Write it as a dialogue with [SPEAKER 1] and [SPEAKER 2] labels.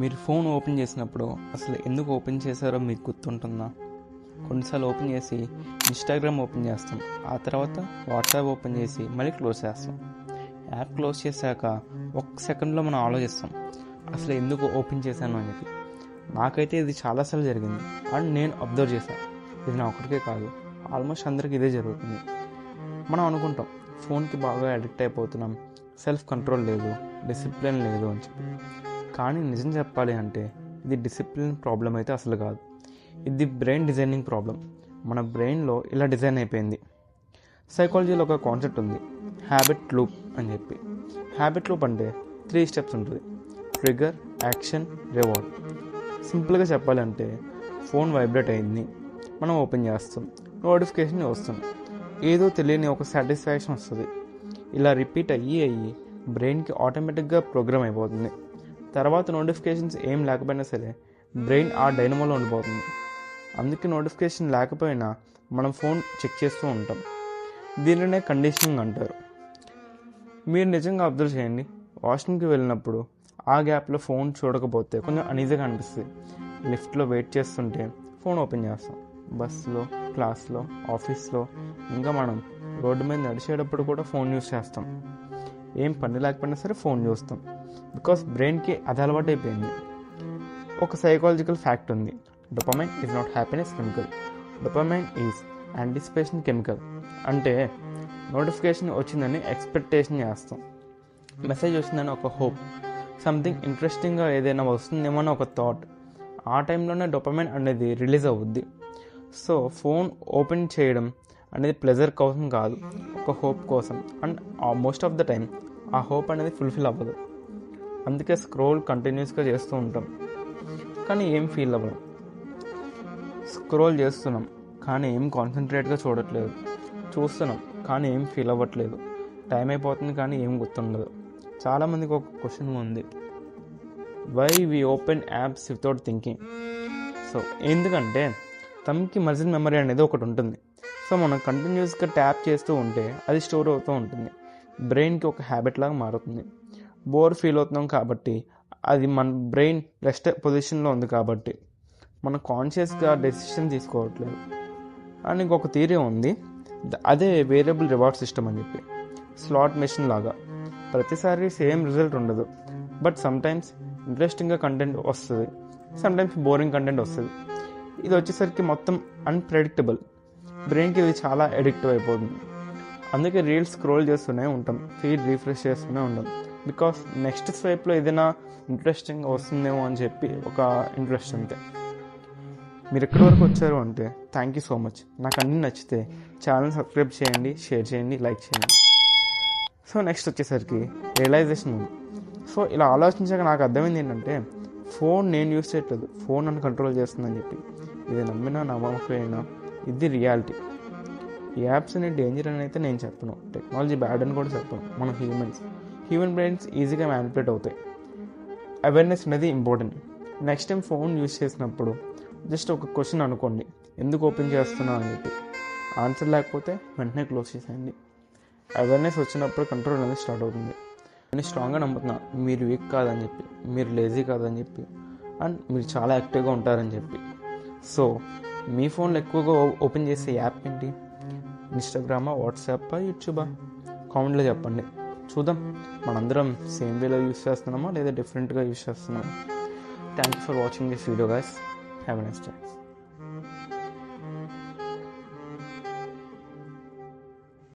[SPEAKER 1] మీరు phone open చేసినప్పుడు అసలు ఎందుకు ఓపెన్ చేశారో మీకు గుర్తుంటుందా? కొన్నిసార్లు ఓపెన్ చేసి ఇన్స్టాగ్రామ్ ఓపెన్ చేస్తాం, ఆ తర్వాత వాట్సాప్ ఓపెన్ చేసి మళ్ళీ క్లోజ్ చేస్తాం. యాప్ క్లోజ్ చేశాక ఒక్క సెకండ్లో మనం ఆలోచిస్తాం అసలు ఎందుకు ఓపెన్ చేశాను అని చెప్పి. నాకైతే ఇది చాలాసార్లు జరిగింది అండ్ నేను అబ్జర్వ్ చేశాను. ఇది నా ఒక్కడికే కాదు, ఆల్మోస్ట్ అందరికీ ఇదే జరుగుతుంది. మనం అనుకుంటాం ఫోన్కి బాగా అడిక్ట్ అయిపోతున్నాం, సెల్ఫ్ కంట్రోల్ లేదు, డిసిప్లిన్ లేదు అని చెప్పి. కానీ నిజం చెప్పాలి అంటే ఇది డిసిప్లిన్ ప్రాబ్లం అయితే అసలు కాదు, ఇది బ్రెయిన్ డిజైనింగ్ ప్రాబ్లం. మన బ్రెయిన్లో ఇలా డిజైన్ అయిపోయింది. సైకాలజీలో ఒక కాన్సెప్ట్ ఉంది, హ్యాబిట్ లూప్ అని చెప్పి. హ్యాబిట్ లూప్ అంటే 3 స్టెప్స్ ఉంటుంది: ట్రిగర్, యాక్షన్, రివార్డ్. సింపుల్గా చెప్పాలంటే ఫోన్ వైబ్రేట్ అయింది, మనం ఓపెన్ చేస్తాం, నోటిఫికేషన్ వస్తుంది, ఏదో తెలియని ఒక సాటిస్ఫాక్షన్ వస్తుంది. ఇలా రిపీట్ అయ్యి బ్రెయిన్కి ఆటోమేటిక్గా ప్రోగ్రామ్ అయిపోతుంది. తర్వాత నోటిఫికేషన్స్ ఏం లేకపోయినా సరే బ్రెయిన్ ఆ డైనమోలో ఉండిపోతుంది. అందుకే నోటిఫికేషన్ లేకపోయినా మనం ఫోన్ చెక్ చేస్తూ ఉంటాం. దీనినే కండిషనింగ్ అంటారు. మీరు నిజంగా అబ్జర్వ్ చేయండి, వాష్రూమ్కి వెళ్ళినప్పుడు ఆ గ్యాప్లో ఫోన్ చూడకపోతే కొంచెం అనీజీగా అనిపిస్తుంది. లిఫ్ట్లో వెయిట్ చేస్తుంటే ఫోన్ ఓపెన్ చేస్తాం, బస్సులో, క్లాస్లో, ఆఫీస్లో, ఇంకా మనం రోడ్డు మీద నడిచేటప్పుడు కూడా ఫోన్ యూస్ చేస్తాం. ఏం పని లేకపోయినా సరే ఫోన్ చూస్తాం, బికాస్ బ్రెయిన్కి అది అలవాటు అయిపోయింది. ఒక సైకాలజికల్ ఫ్యాక్ట్ ఉంది, dopamine is not happiness chemical, dopamine is anticipation chemical. అంటే నోటిఫికేషన్ వచ్చిందని ఎక్స్పెక్టేషన్ చేస్తాం, మెసేజ్ వచ్చిందని ఒక హోప్, సంథింగ్ ఇంట్రెస్టింగ్గా ఏదైనా వస్తుందేమో అని ఒక థాట్. ఆ టైంలోనే డోపమైన్ అనేది రిలీజ్ అవుద్ది. సో ఫోన్ ఓపెన్ చేయడం అనేది ప్లెజర్ కోసం కాదు, ఒక హోప్ కోసం. And most of the time ఆ హోప్ అనేది ఫుల్ఫిల్ అవ్వదు. అందుకే స్క్రోల్ కంటిన్యూస్గా చేస్తూ ఉంటాం కానీ ఏం ఫీల్ అవ్వడం. స్క్రోల్ చేస్తున్నాం కానీ ఏం కాన్సన్ట్రేట్గా చూడట్లేదు, చూస్తున్నాం కానీ ఏం ఫీల్ అవ్వట్లేదు, టైం అయిపోతుంది కానీ ఏం గుర్తుండదు. చాలామందికి ఒక క్వశ్చన్ ఉంది, why we open apps without thinking. So ఎందుకంటే తమకి మజిల్ మెమరీ అనేది ఒకటి ఉంటుంది. సో మనం కంటిన్యూస్గా ట్యాప్ చేస్తూ ఉంటే అది స్టోర్ అవుతూ ఉంటుంది, బ్రెయిన్కి ఒక హ్యాబిట్ లాగా మారుతుంది. బోర్ ఫీల్ అవుతున్నాం కాబట్టి అది మన బ్రెయిన్ రెస్ట్ పొజిషన్లో ఉంది కాబట్టి మనం కాన్షియస్గా డెసిషన్ తీసుకోవట్లేదు. అండ్ ఇంకొక థియరీ ఉంది, అదే వేరియబుల్ రివార్డ్ సిస్టమ్ అని చెప్పి. స్లాట్ మెషిన్ లాగా ప్రతిసారి సేమ్ రిజల్ట్ ఉండదు, బట్ సమ్టైమ్స్ ఇంట్రెస్టింగ్గా కంటెంట్ వస్తుంది, సమ్టైమ్స్ బోరింగ్ కంటెంట్ వస్తుంది. ఇది వచ్చేసరికి మొత్తం అన్ప్రెడిక్టబుల్. బ్రెయిన్కి ఇది చాలా అడిక్టివ్ అయిపోతుంది. అందుకే రీల్స్ స్క్రోల్ చేస్తూనే ఉంటాం, ఫీడ్ రీఫ్రెష్ చేస్తూనే ఉంటాం, బికాస్ నెక్స్ట్ స్వైప్లో ఏదైనా ఇంట్రెస్టింగ్ వస్తుందేమో అని చెప్పి ఒక ఇంట్రెస్ట్. అంతే. మీరు ఎక్కడి వరకు వచ్చారు అంటే థ్యాంక్ యూ సో మచ్. నాకు అన్నీ నచ్చితే ఛానల్ సబ్స్క్రైబ్ చేయండి, షేర్ చేయండి, లైక్ చేయండి. సో నెక్స్ట్ వచ్చేసరికి రియలైజేషన్ ఉంది. సో ఇలా ఆలోచించాక నాకు అర్థమైంది ఏంటంటే ఫోన్ నేను యూస్ చేయట్లేదు, ఫోన్ నన్ను కంట్రోల్ చేస్తుందని చెప్పి. ఇది నమ్మినా నమ్మకపోయినా ఇది రియాలిటీ. ఈ యాప్స్ అనే డేంజర్ అని అయితే నేను చెప్పను, టెక్నాలజీ బ్యాడ్ అని కూడా చెప్పను. మన హ్యూమన్ బ్రెయిన్స్ ఈజీగా మ్యానిపులేట్ అవుతాయి. అవేర్నెస్ అనేది important. Next time phone use చేసినప్పుడు జస్ట్ ఒక క్వశ్చన్ అనుకోండి, ఎందుకు ఓపెన్ చేస్తున్నా అని చెప్పి. ఆన్సర్ లేకపోతే వెంటనే క్లోజ్ చేసేయండి. అవేర్నెస్ వచ్చినప్పుడు కంట్రోల్ అనేది స్టార్ట్ అవుతుంది. నేను స్ట్రాంగ్గా నమ్ముతున్నా, మీరు వీక్ కాదని చెప్పి, మీరు లేజీ కాదని చెప్పి, అండ్ మీరు చాలా యాక్టివ్గా ఉంటారని చెప్పి. సో మీ ఫోన్లో ఎక్కువగా ఓపెన్ చేసే యాప్ ఏంటి? ఇన్స్టాగ్రామా, వాట్సాపా, యూట్యూబా? కామెంట్లో చెప్పండి, చూద్దాం మనందరం సేమ్ వేలో యూస్ చేస్తున్నామా లేదా డిఫరెంట్గా యూస్ చేస్తున్నామా. Thank you for watching this video guys. Have a nice day.